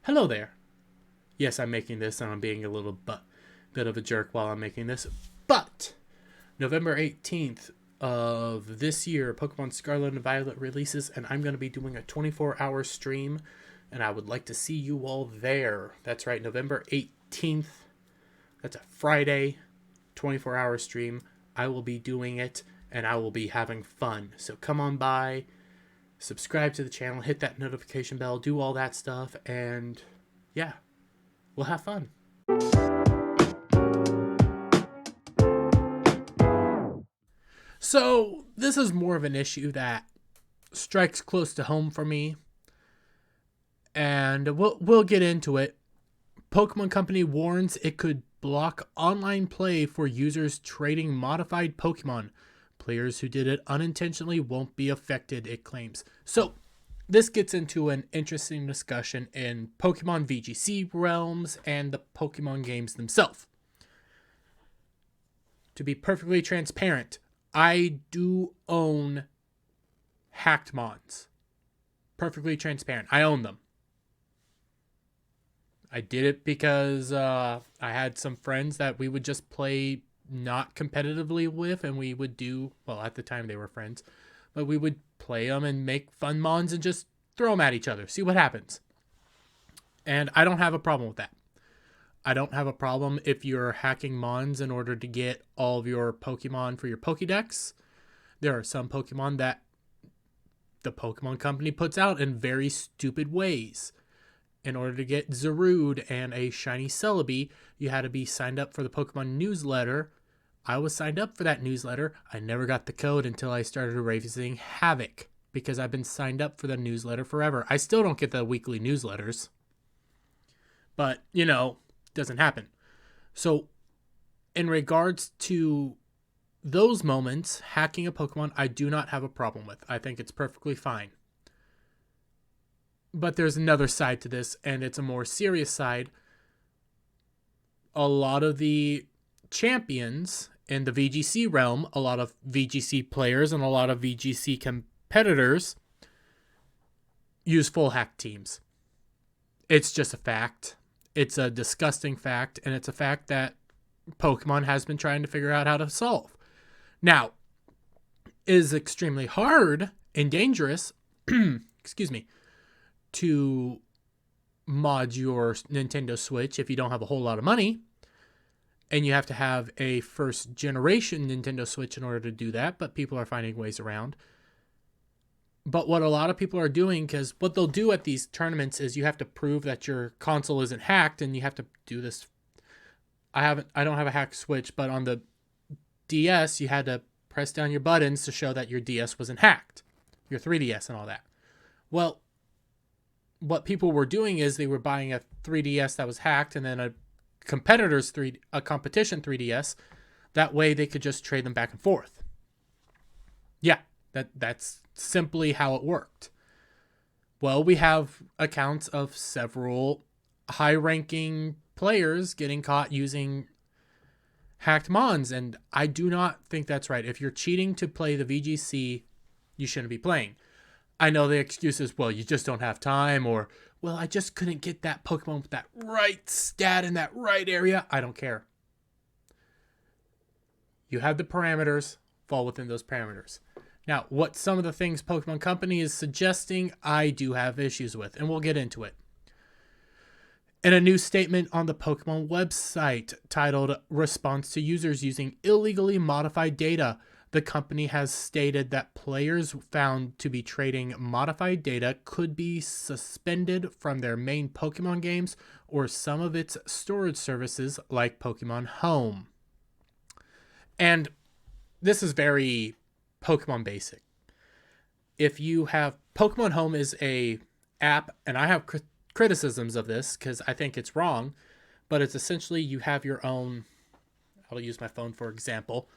Hello there. Yes, I'm making this and I'm being a bit of a jerk while I'm making this. But November 18th of this year, Pokemon Scarlet and Violet releases, and I'm going to be doing a 24-hour stream, and I would like to see you all there. That's right, November 18th. That's a Friday, 24-hour stream. I will be doing it, and I will be having fun. So come on by, subscribe to the channel, hit that notification bell, do all that stuff, and yeah, we'll have fun. So this is more of an issue that strikes close to home for me, and we'll get into it. Pokemon Company warns it could block online play for users trading modified Pokemon. Players who did it unintentionally won't be affected, it claims. So this gets into an interesting discussion in Pokemon VGC realms and the Pokemon games themselves. To be perfectly transparent, I do own hacked mons. Perfectly transparent. I own them. I did it because I had some friends that we would just play not competitively with, and we would do, well, at the time they were friends, but we would play them and make fun mons and just throw them at each other, see what happens. And I don't have a problem with that. I don't have a problem if you're hacking mons in order to get all of your Pokemon for your Pokédex. There are some Pokemon that the Pokemon Company puts out in very stupid ways. In order to get Zarude and a shiny Celebi, you had to be signed up for the Pokemon newsletter. I was signed up for that newsletter. I never got the code until I started raising Havoc, because I've been signed up for the newsletter forever. I still don't get the weekly newsletters. But, doesn't happen. So, in regards to those moments, hacking a Pokemon, I do not have a problem with. I think it's perfectly fine. But there's another side to this, and it's a more serious side. A lot of the champions in the VGC realm, a lot of VGC players and a lot of VGC competitors use full hack teams. It's just a fact. It's a disgusting fact, and it's a fact that Pokemon has been trying to figure out how to solve. Now, it is extremely hard and dangerous, excuse me, to mod your Nintendo Switch if you don't have a whole lot of money, and you have to have a first generation Nintendo Switch in order to do that, but people are finding ways around. But what a lot of people are doing, because what they'll do at these tournaments is you have to prove that your console isn't hacked, and you have to do this. I don't have a hacked Switch, but on the DS you had to press down your buttons to show that your DS wasn't hacked, your 3DS and all that. Well, what people were doing is they were buying a 3DS that was hacked and then a competition 3DS. That way they could just trade them back and forth. Yeah, that's simply how it worked. Well, we have accounts of several high-ranking players getting caught using hacked mons, and I do not think that's right. If you're cheating to play the VGC, you shouldn't be playing. I know the excuse is, well, you just don't have time, or, well, I just couldn't get that Pokemon with that right stat in that right area. I don't care. You have the parameters, fall within those parameters. Now, what some of the things Pokemon Company is suggesting, I do have issues with, and we'll get into it. In a new statement on the Pokemon website titled Response to Users Using Illegally Modified Data, the company has stated that players found to be trading modified data could be suspended from their main Pokemon games or some of its storage services like Pokemon Home. And this is very Pokemon basic. If you have Pokemon Home is a app, and I have criticisms of this because I think it's wrong, but it's essentially you have your own, I'll use my phone for example.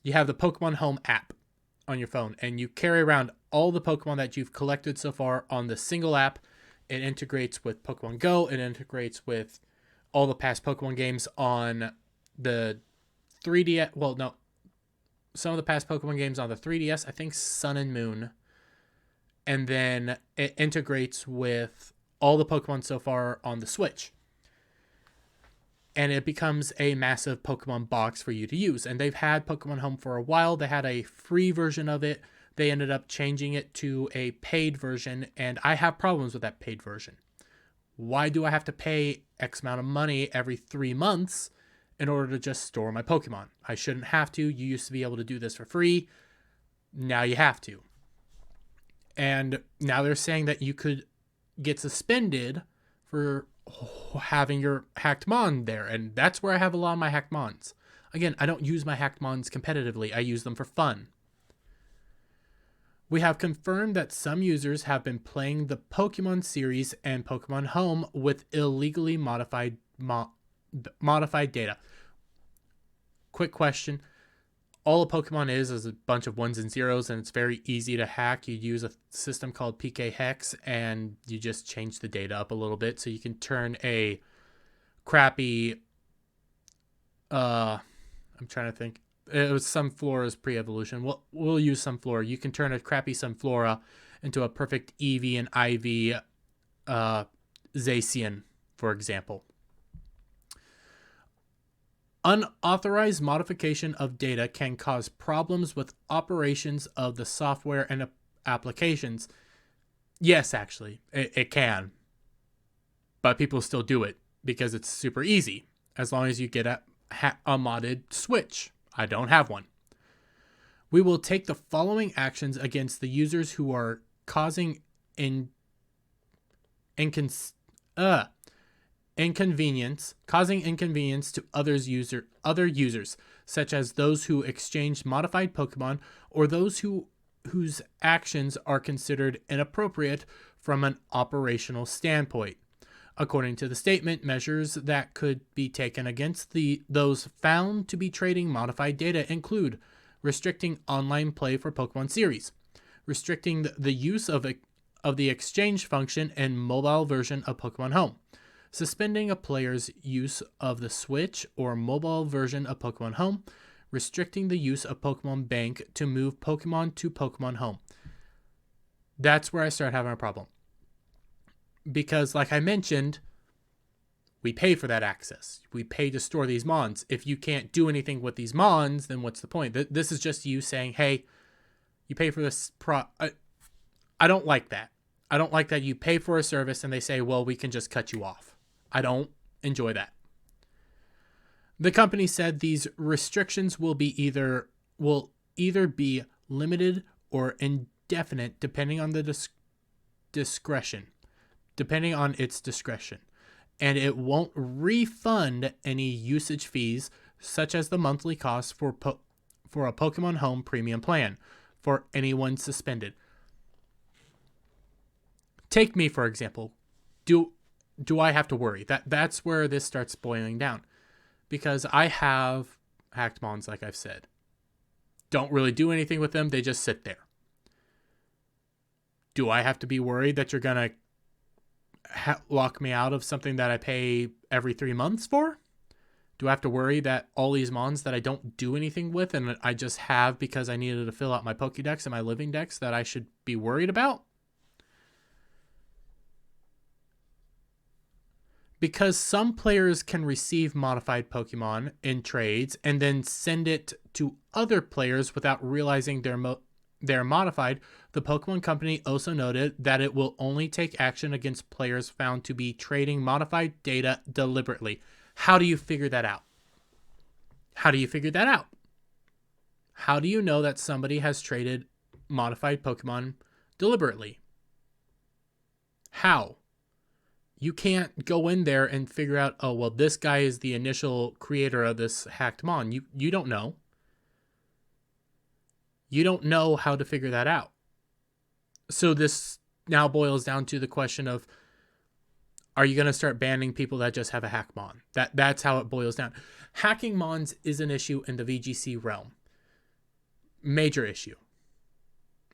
You have the Pokemon Home app on your phone, and you carry around all the Pokemon that you've collected so far on the single app. It integrates with Pokemon Go. It integrates with all the past Pokemon games on the 3DS. Well, no, some of the past Pokemon games on the 3DS, I think Sun and Moon. And then it integrates with all the Pokemon so far on the Switch. And it becomes a massive Pokemon box for you to use. And they've had Pokemon Home for a while. They had a free version of it. They ended up changing it to a paid version, and I have problems with that paid version. Why do I have to pay X amount of money every 3 months in order to just store my Pokemon? I shouldn't have to. You used to be able to do this for free. Now you have to. And now they're saying that you could get suspended for having your hacked mon there, and that's where I have a lot of my hacked mons. Again, I don't use my hacked mons competitively. I use them for fun. We have confirmed that some users have been playing the Pokemon series and Pokemon Home with illegally modified data. Quick question. All a Pokemon is a bunch of ones and zeros, and it's very easy to hack. You use a system called PK Hex, and you just change the data up a little bit so you can turn a crappy... I'm trying to think. It was Sunflora's pre-evolution. We'll use Sunflora. You can turn a crappy Sunflora into a perfect Eevee and Ivy Zacian, for example. Unauthorized modification of data can cause problems with operations of the software and applications. Yes, actually, it can. But people still do it because it's super easy, as long as you get a modded Switch. I don't have one. We will take the following actions against the users who are causing inconvenience to other users, such as those who exchange modified Pokemon or those whose actions are considered inappropriate from an operational standpoint. According to the statement, measures that could be taken against those found to be trading modified data include restricting online play for Pokemon series, restricting the use of the exchange function in mobile version of Pokemon Home, suspending a player's use of the Switch or mobile version of Pokemon Home, restricting the use of Pokemon Bank to move Pokemon to Pokemon Home. That's where I start having a problem. Because, like I mentioned, we pay for that access. We pay to store these mons. If you can't do anything with these mons, then what's the point? This is just you saying, hey, you pay for this I don't like that. I don't like that you pay for a service and they say, well, we can just cut you off. I don't enjoy that. The company said these restrictions will either be limited or indefinite depending on its discretion, and it won't refund any usage fees such as the monthly cost for a Pokemon Home premium plan for anyone suspended. Take me, for example. Do I have to worry? That's where this starts boiling down. Because I have hacked mons, like I've said. Don't really do anything with them. They just sit there. Do I have to be worried that you're going to lock me out of something that I pay every 3 months for? Do I have to worry that all these mons that I don't do anything with and I just have because I needed to fill out my Pokédex and my living dex that I should be worried about? Because some players can receive modified Pokemon in trades and then send it to other players without realizing they're modified, the Pokemon Company also noted that it will only take action against players found to be trading modified data deliberately. How do you figure that out? How do you know that somebody has traded modified Pokemon deliberately? How? You can't go in there and figure out, oh, well, this guy is the initial creator of this hacked mon. You don't know. You don't know how to figure that out. So this now boils down to the question of, are you going to start banning people that just have a hack mon? That's how it boils down. Hacking mons is an issue in the VGC realm. Major issue.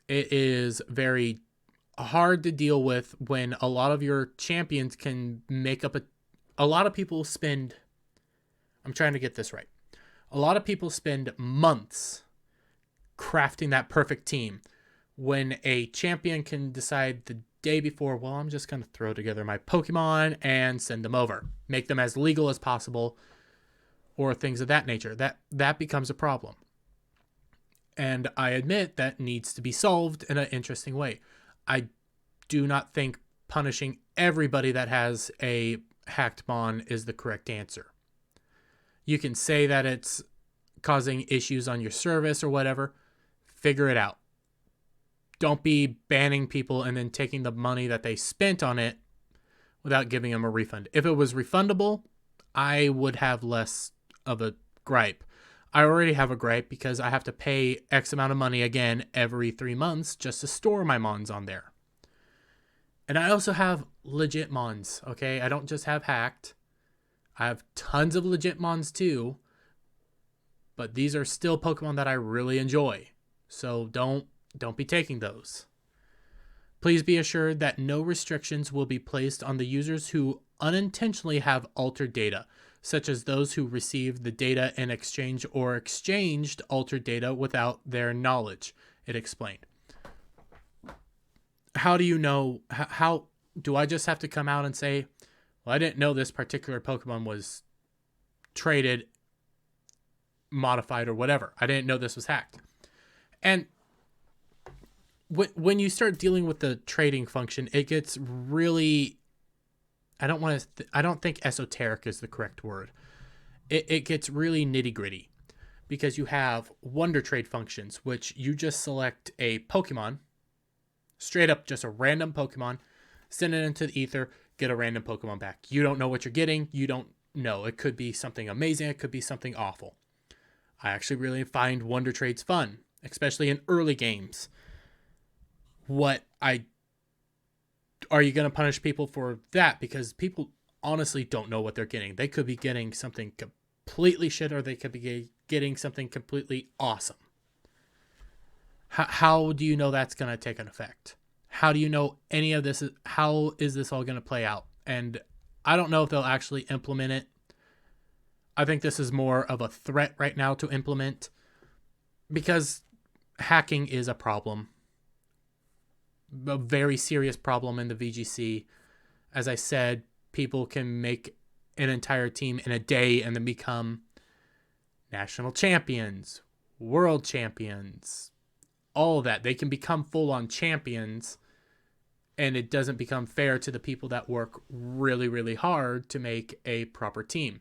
It is very hard to deal with when a lot of your champions can make up a lot of people spend, I'm trying to get this right. A lot of people spend months crafting that perfect team when a champion can decide the day before, well, I'm just going to throw together my Pokemon and send them over. Make them as legal as possible, or things of that nature. That becomes a problem. And I admit that needs to be solved in an interesting way. I do not think punishing everybody that has a hacked mon is the correct answer. You can say that it's causing issues on your service or whatever. Figure it out. Don't be banning people and then taking the money that they spent on it without giving them a refund. If it was refundable, I would have less of a gripe. I already have a gripe because I have to pay X amount of money again every 3 months just to store my mons on there. And I also have legit mons, okay? I don't just have hacked. I have tons of legit mons too, but these are still Pokemon that I really enjoy. So don't be taking those. Please be assured that no restrictions will be placed on the users who unintentionally have altered data, such as those who received the data in exchange or exchanged altered data without their knowledge, it explained. How do you know? How do I just have to come out and say, well, I didn't know this particular Pokemon was traded, modified, or whatever. I didn't know this was hacked. And when you start dealing with the trading function, it gets really, I don't think esoteric is the correct word. It gets really nitty gritty because you have wonder trade functions, which you just select a Pokemon, straight up just a random Pokemon, send it into the ether, get a random Pokemon back. You don't know what you're getting. You don't know. It could be something amazing. It could be something awful. I actually really find wonder trades fun, especially in early games. Are you going to punish people for that? Because people honestly don't know what they're getting. They could be getting something completely shit, or they could be getting something completely awesome. How do you know that's going to take an effect? How do you know any of this how is this all going to play out? And I don't know if they'll actually implement it. I think this is more of a threat right now to implement, because hacking is a problem. A very serious problem in the VGC. As I said, people can make an entire team in a day and then become national champions, world champions, all of that. They can become full-on champions, and it doesn't become fair to the people that work really, really hard to make a proper team.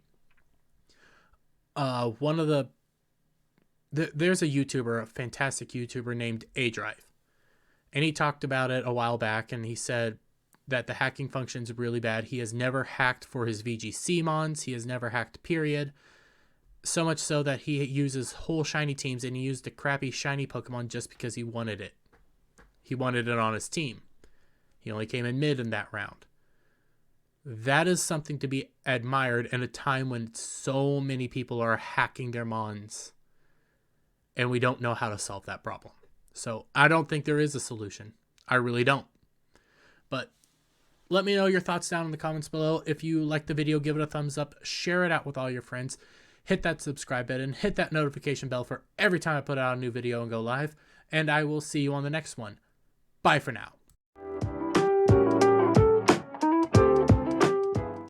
There's a YouTuber, a fantastic YouTuber named A-Drive. And he talked about it a while back, and he said that the hacking function is really bad. He has never hacked for his VGC mons. He has never hacked, period. So much so that he uses whole shiny teams, and he used a crappy shiny Pokemon just because he wanted it. He wanted it on his team. He only came in mid in that round. That is something to be admired in a time when so many people are hacking their mons, and we don't know how to solve that problem. So I don't think there is a solution. I really don't. But let me know your thoughts down in the comments below. If you like the video, give it a thumbs up. Share it out with all your friends. Hit that subscribe button. Hit that notification bell for every time I put out a new video and go live. And I will see you on the next one. Bye for now.